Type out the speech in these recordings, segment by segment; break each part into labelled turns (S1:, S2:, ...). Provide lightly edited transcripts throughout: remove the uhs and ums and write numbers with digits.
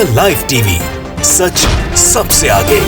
S1: The live TV, सच सबसे आगे।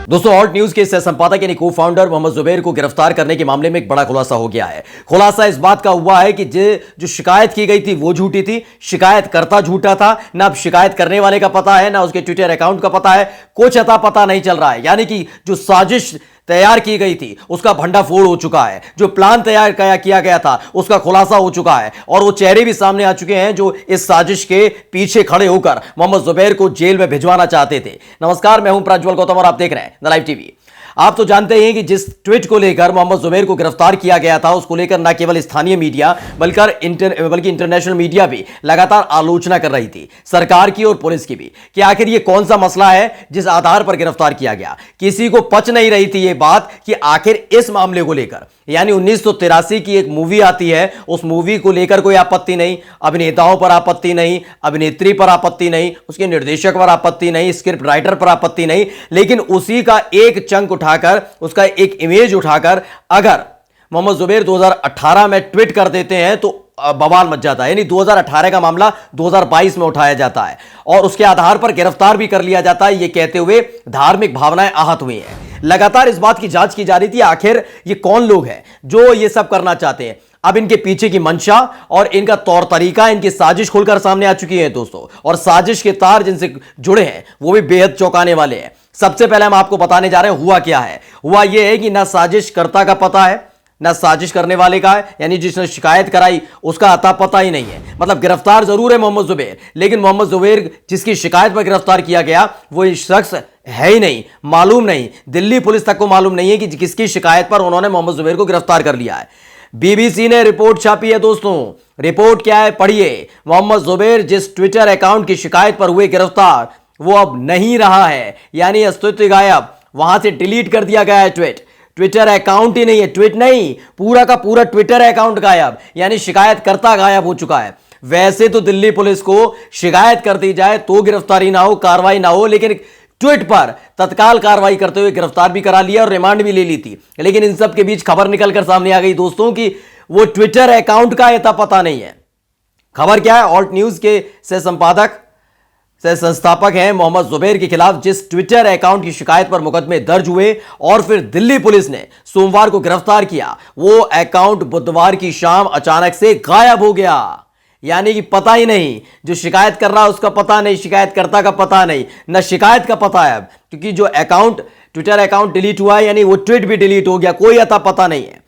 S2: दोस्तों, ऑल्ट न्यूज के सह संपादक यानी को फाउंडर मोहम्मद जुबैर को गिरफ्तार करने के मामले में एक बड़ा खुलासा हो गया है। खुलासा इस बात का हुआ है कि जो शिकायत की गई थी वो झूठी थी, शिकायत करता झूठा था, ना अब शिकायत करने वाले का पता है, ना उसके ट्विटर अकाउंट का पता है, कुछ अता पता नहीं चल रहा है। यानी कि जो साजिश तैयार की गई थी उसका भंडाफोड़ हो चुका है, जो प्लान तैयार किया गया था उसका खुलासा हो चुका है और वो चेहरे भी सामने आ चुके हैं जो इस साजिश के पीछे खड़े होकर मोहम्मद जुबैर को जेल में भिजवाना चाहते थे। नमस्कार, मैं हूं प्रज्वल गौतम और आप देख रहे हैं द लाइव टीवी। आप तो जानते हैं कि जिस ट्वीट को लेकर मोहम्मद जुबैर को गिरफ्तार किया गया था उसको लेकर न केवल स्थानीय मीडिया बल्कि इंटरनेशनल मीडिया भी लगातार आलोचना कर रही थी, सरकार की और पुलिस की भी, कि आखिर ये कौन सा मसला है जिस आधार पर गिरफ्तार किया गया। किसी को पच नहीं रही थी ये बात कि आखिर इस मामले को लेकर, यानी 1983 की एक मूवी आती है, उस मूवी को लेकर कोई आपत्ति नहीं, अभिनेताओं पर आपत्ति नहीं, अभिनेत्री पर आपत्ति नहीं, उसके निर्देशक पर आपत्ति नहीं, स्क्रिप्ट राइटर पर आपत्ति नहीं, लेकिन उसी का एक चंक उठाकर, उसका एक इमेज उठाकर अगर मोहम्मद जुबैर 2018 में ट्वीट कर देते हैं तो बवाल मच जाता है। यानी 2018 का मामला 2022 में उठाया जाता है और उसके आधार पर गिरफ्तार भी कर लिया जाता है, यह कहते हुए धार्मिक भावनाएं आहत हुई हैं। लगातार इस बात की जांच की जा रही थी आखिर ये कौन लोग हैं जो ये सब करना चाहते हैं। अब इनके पीछे की मंशा और इनका तौर तरीका, इनकी साजिश खुलकर सामने आ चुकी है दोस्तों, और साजिश के तार जिनसे जुड़े हैं वो भी बेहद चौंकाने वाले हैं। सबसे पहले हम आपको बताने जा रहे हैं हुआ क्या है। हुआ यह है कि ना साजिश कर्ता का पता है, ना साजिश करने वाले का है, यानी जिसने शिकायत कराई उसका अता पता ही नहीं है। मतलब गिरफ्तार जरूर है मोहम्मद जुबैर, लेकिन मोहम्मद जुबैर जिसकी शिकायत पर गिरफ्तार किया गया वो इस शख्स है ही नहीं, मालूम नहीं, दिल्ली पुलिस तक को मालूम नहीं है कि किसकी शिकायत पर उन्होंने मोहम्मद जुबैर को गिरफ्तार कर लिया है। बीबीसी ने रिपोर्ट छापी है दोस्तों। रिपोर्ट क्या है, पढ़िए। मोहम्मद जुबैर जिस ट्विटर अकाउंट की शिकायत पर हुए गिरफ्तार वो अब नहीं रहा है, यानी अस्तित्व गायब, वहां से डिलीट कर दिया गया है ट्विटर अकाउंट ही नहीं है, ट्वीट नहीं, पूरा का पूरा ट्विटर अकाउंट गायब, यानी शिकायतकर्ता गायब हो चुका है। वैसे तो दिल्ली पुलिस को शिकायत कर दी जाए तो गिरफ्तारी ना हो, कार्रवाई ना हो, लेकिन ट्वीट पर तत्काल कार्रवाई करते हुए गिरफ्तार भी करा लिया और रिमांड भी ले ली थी। लेकिन इन सब के बीच खबर निकलकर सामने आ गई दोस्तों कि वो ट्विटर अकाउंट का अता पता नहीं है। खबर क्या है, ऑल्ट न्यूज के सह संस्थापक हैं मोहम्मद जुबैर के खिलाफ जिस ट्विटर अकाउंट की शिकायत पर मुकदमे दर्ज हुए और फिर दिल्ली पुलिस ने सोमवार को गिरफ्तार किया, वो अकाउंट बुधवार की शाम अचानक से गायब हो गया। यानी कि पता ही नहीं, जो शिकायत कर रहा है उसका पता नहीं, शिकायतकर्ता का पता नहीं, न शिकायत का पता है अब, क्योंकि जो ट्विटर अकाउंट डिलीट हुआ है यानी वो ट्वीट भी डिलीट हो गया, कोई अता पता नहीं है।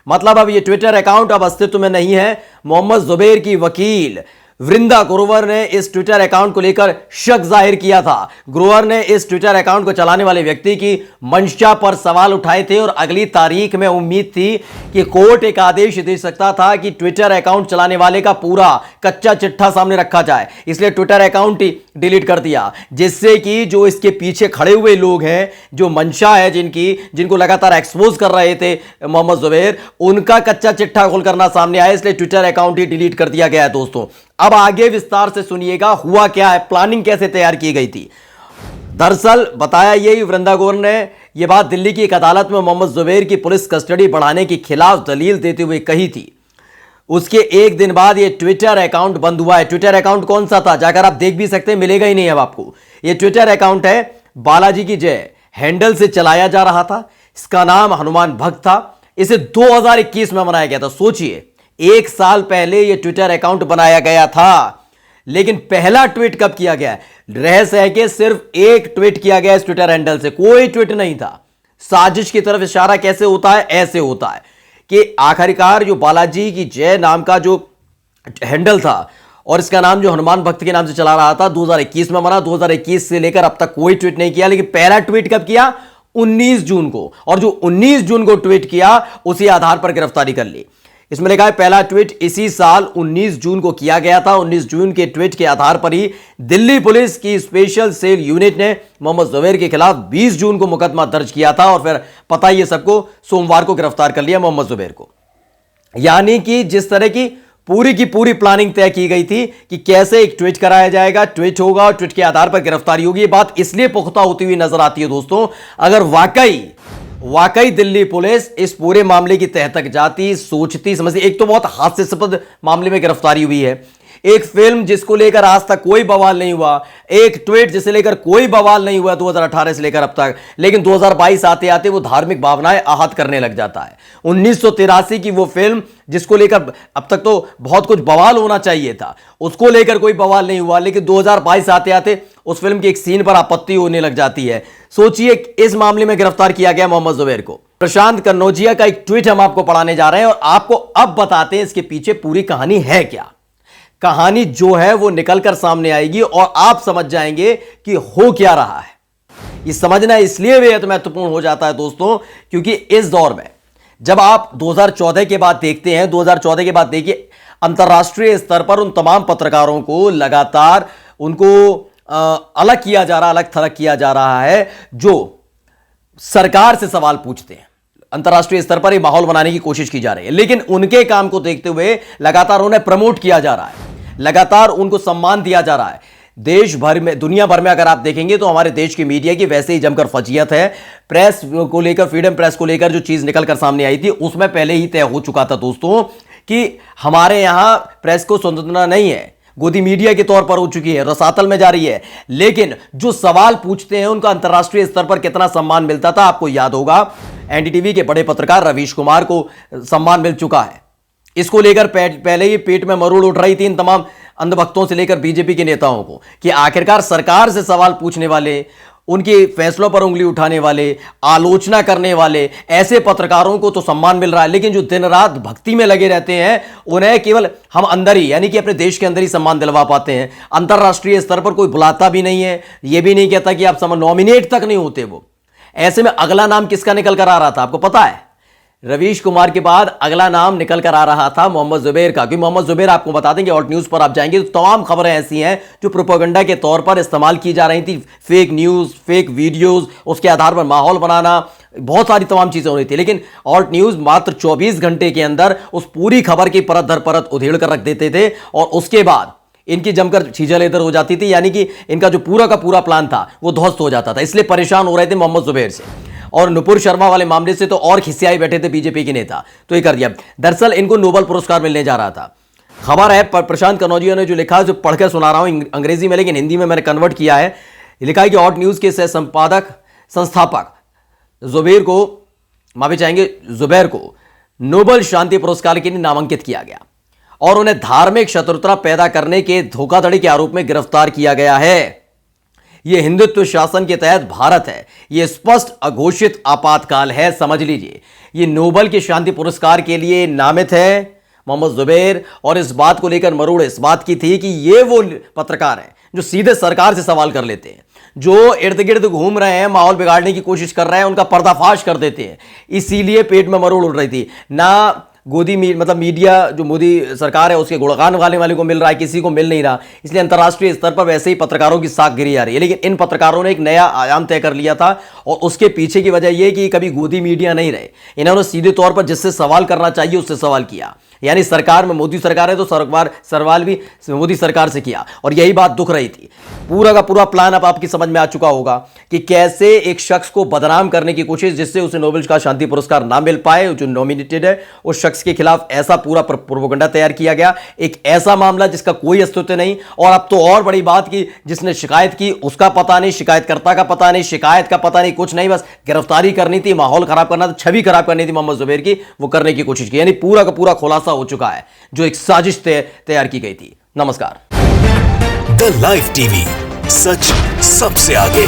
S2: मतलब अब ये ट्विटर अकाउंट अब अस्तित्व में नहीं है। मोहम्मद जुबैर की वकील वृंदा ग्रोवर ने इस ट्विटर अकाउंट को लेकर शक जाहिर किया था। ग्रोवर ने इस ट्विटर अकाउंट को चलाने वाले व्यक्ति की मंशा पर सवाल उठाए थे और अगली तारीख में उम्मीद थी कि कोर्ट एक आदेश दे सकता था कि ट्विटर अकाउंट चलाने वाले का पूरा कच्चा चिट्ठा सामने रखा जाए, इसलिए ट्विटर अकाउंट ही डिलीट कर दिया, जिससे कि जो इसके पीछे खड़े हुए लोग हैं, जो मंशा है जिनको लगातार एक्सपोज कर रहे थे मोहम्मद जुबैर, उनका कच्चा चिट्ठा खोल करना सामने आया, इसलिए ट्विटर अकाउंट ही डिलीट कर दिया गया है दोस्तों। अब आगे विस्तार से सुनिएगा हुआ क्या है, प्लानिंग कैसे तैयार की गई थी। दरअसल बताया यही, वृंदा ग्रोवर ने यह बात दिल्ली की एक अदालत में मोहम्मद जुबैर की पुलिस कस्टडी बढ़ाने के खिलाफ दलील देते हुए कही थी। उसके एक दिन बाद यह ट्विटर अकाउंट बंद हुआ है। ट्विटर अकाउंट कौन सा था, जाकर आप देख भी सकते हैं, मिलेगा ही नहीं अब आपको। यह ट्विटर अकाउंट है बालाजी की जय हैंडल से चलाया जा रहा था। इसका नाम हनुमान भक्त था। इसे 2021 में बनाया गया था। सोचिए, एक साल पहले यह ट्विटर अकाउंट बनाया गया था, लेकिन पहला ट्वीट कब किया गया? रहस्य है कि सिर्फ एक ट्वीट किया गया इस ट्विटर हैंडल से, कोई ट्वीट नहीं था। साजिश की तरफ इशारा कैसे होता है? ऐसे होता है कि आखिरकार जो बालाजी की जय नाम का जो हैंडल था और इसका नाम जो हनुमान भक्त के नाम से चला रहा था, 2021 में बना। 2021 से लेकर अब तक कोई ट्वीट नहीं किया, लेकिन पहला ट्वीट कब किया? 19 जून को। और जो 19 जून को ट्वीट किया उसी आधार पर गिरफ्तारी कर ली। इसमें लिखा है पहला ट्वीट इसी साल 19 जून को किया गया था। 19 जून के ट्वीट के आधार पर ही दिल्ली पुलिस की स्पेशल सेल यूनिट ने मोहम्मद जुबैर के खिलाफ 20 जून को मुकदमा दर्ज किया था और फिर पता ही सबको सोमवार को गिरफ्तार कर लिया मोहम्मद जुबैर को। यानी कि जिस तरह की पूरी प्लानिंग तय की गई थी कि कैसे एक ट्वीट कराया जाएगा, ट्वीट होगा और ट्वीट के आधार पर गिरफ्तारी होगी। ये बात इसलिए पुख्ता होती हुई नजर आती है दोस्तों, अगर वाकई दिल्ली पुलिस इस पूरे मामले की तह तक जाती, सोचती, समझती। एक तो बहुत हास्यास्पद मामले में गिरफ्तारी हुई है, एक फिल्म जिसको लेकर आज तक कोई बवाल नहीं हुआ, एक ट्वीट जिसे लेकर कोई बवाल नहीं हुआ 2018 से लेकर अब तक, लेकिन 2022 आते आते वो धार्मिक भावनाएं आहत करने लग जाता है। 1983 की वो फिल्म जिसको लेकर अब तक तो बहुत कुछ बवाल होना चाहिए था, उसको लेकर कोई बवाल नहीं हुआ, लेकिन 2022 आते आते उस फिल्म के एक सीन पर आपत्ति होने लग जाती है। सोचिए, इस मामले में गिरफ्तार किया गया मोहम्मद जुबैर को। प्रशांत कन्नौजिया का एक ट्वीट हम आपको पढ़ाने जा रहे हैं और आपको अब बताते हैं इसके पीछे पूरी कहानी है क्या। कहानी जो है वो निकलकर सामने आएगी और आप समझ जाएंगे कि हो क्या रहा है। ये समझना इसलिए बेहद महत्वपूर्ण हो जाता है दोस्तों, क्योंकि इस दौर में जब आप 2014 के बाद देखते हैं, 2014 के बाद देखिए अंतर्राष्ट्रीय स्तर पर उन तमाम पत्रकारों को लगातार उनको अलग किया जा रहा, अलग थलग किया जा रहा है जो सरकार से सवाल पूछते हैं। अंतर्राष्ट्रीय स्तर पर यह माहौल बनाने की कोशिश की जा रही है, लेकिन उनके काम को देखते हुए लगातार उन्हें प्रमोट किया जा रहा है, लगातार उनको सम्मान दिया जा रहा है। देश भर में, दुनिया भर में अगर आप देखेंगे तो हमारे देश की मीडिया की वैसे ही जमकर फजीयत है। प्रेस को लेकर, फ्रीडम प्रेस को लेकर जो चीज निकलकर सामने आई थी उसमें पहले ही तय हो चुका था दोस्तों कि हमारे यहां प्रेस को स्वतंत्रता नहीं है, गोदी मीडिया के तौर पर हो चुकी है, रसातल में जा रही है। लेकिन जो सवाल पूछते हैं उनका अंतर्राष्ट्रीय स्तर पर कितना सम्मान मिलता था, आपको याद होगा एनडीटीवी के बड़े पत्रकार रवीश कुमार को सम्मान मिल चुका है। इसको लेकर पहले ही पेट में मरोड़ उठ रही थी इन तमाम अंधभक्तों से लेकर बीजेपी के नेताओं को कि आखिरकार सरकार से सवाल पूछने वाले, उनके फैसलों पर उंगली उठाने वाले, आलोचना करने वाले ऐसे पत्रकारों को तो सम्मान मिल रहा है, लेकिन जो दिन रात भक्ति में लगे रहते हैं उन्हें केवल हम अंदर ही, यानी कि अपने देश के अंदर ही सम्मान दिलवा पाते हैं। अंतर्राष्ट्रीय स्तर पर कोई बुलाता भी नहीं है, यह भी नहीं कहता कि आप नॉमिनेट तक नहीं होते वो। ऐसे में अगला नाम किसका निकल कर आ रहा था आपको पता है? रवीश कुमार के बाद अगला नाम निकल कर आ रहा था मोहम्मद जुबैर का। क्योंकि मोहम्मद जुबैर, आपको बता देंगे, ऑल्ट न्यूज पर आप जाएंगे तो तमाम खबरें ऐसी हैं जो प्रोपेगेंडा के तौर पर इस्तेमाल की जा रही थी। फेक न्यूज, फेक वीडियोस, उसके आधार पर माहौल बनाना, बहुत सारी तमाम चीजें हो रही थी। लेकिन ऑल्ट न्यूज मात्र 24 घंटे के अंदर उस पूरी खबर की परत दर परत उधेड़ कर रख देते थे और उसके बाद इनकी जमकर छीजल इधर हो जाती थी, यानी कि इनका जो पूरा का पूरा प्लान था वो ध्वस्त हो जाता था। इसलिए परेशान हो रहे थे मोहम्मद जुबैर से, और नुपुर शर्मा वाले मामले से तो और खिसियाई बैठे थे बीजेपी के नेता, तो ये कर दिया। दरअसल इनको नोबेल पुरस्कार मिलने जा रहा था। खबर है प्रशांत कन्नौजिया ने जो लिखा, जो पढ़कर सुना रहा हूं अंग्रेजी में, लेकिन हिंदी में मैंने कन्वर्ट किया है। लिखा है कि ऑल्ट न्यूज के सह संपादक संस्थापक जुबैर को, माफी चाहेंगे, जुबैर को नोबेल शांति पुरस्कार के लिए नामांकित किया गया और उन्हें धार्मिक शत्रुता पैदा करने के धोखाधड़ी के आरोप में गिरफ्तार किया गया है। यह हिंदुत्व शासन के तहत भारत है, यह स्पष्ट अघोषित आपातकाल है, समझ लीजिए। यह नोबेल के शांति पुरस्कार के लिए नामित है मोहम्मद जुबैर, और इस बात को लेकर मरोड़ इस बात की थी कि ये वो पत्रकार हैं जो सीधे सरकार से सवाल कर लेते हैं, जो इर्द गिर्द घूम रहे हैं, माहौल बिगाड़ने की कोशिश कर रहे हैं, उनका पर्दाफाश कर देते हैं। इसीलिए पेट में मरोड़ उड़ रही थी ना। गोदी मतलब मीडिया जो मोदी सरकार है उसके गुणगान गाने वाले को मिल रहा है, किसी को मिल नहीं रहा। इसलिए अंतर्राष्ट्रीय स्तर पर वैसे ही पत्रकारों की साख गिरी जा रही है। लेकिन इन पत्रकारों ने एक नया आयाम तय कर लिया था और उसके पीछे की वजह यह कि कभी गोदी मीडिया नहीं रहे। इन्होंने सीधे तौर पर जिससे सवाल करना चाहिए उससे सवाल किया, यानी सरकार में मोदी सरकार है तो सवाल भी मोदी सरकार से किया, और यही बात दुख रही थी। पूरा का पूरा प्लान अब आपकी समझ में आ चुका होगा कि कैसे एक शख्स को बदनाम करने की कोशिश, जिससे उसे नोबेल का शांति पुरस्कार ना मिल पाए, जो नॉमिनेटेड है, उस शख्स के खिलाफ ऐसा पूरा प्रोपेगेंडा तैयार किया गया। एक ऐसा मामला जिसका कोई अस्तित्व नहीं, और अब तो और बड़ी बात की जिसने शिकायत की उसका पता नहीं, शिकायतकर्ता का पता नहीं, शिकायत का पता नहीं, कुछ नहीं, बस गिरफ्तारी करनी थी, माहौल खराब करना था, छवि खराब करनी थी मोहम्मद जुबैर की, वो करने की कोशिश की। यानी पूरा का पूरा खुलासा हो चुका है जो एक साजिश तैयार की गई थी। नमस्कार।
S1: द लाइव टीवी, सच सबसे आगे।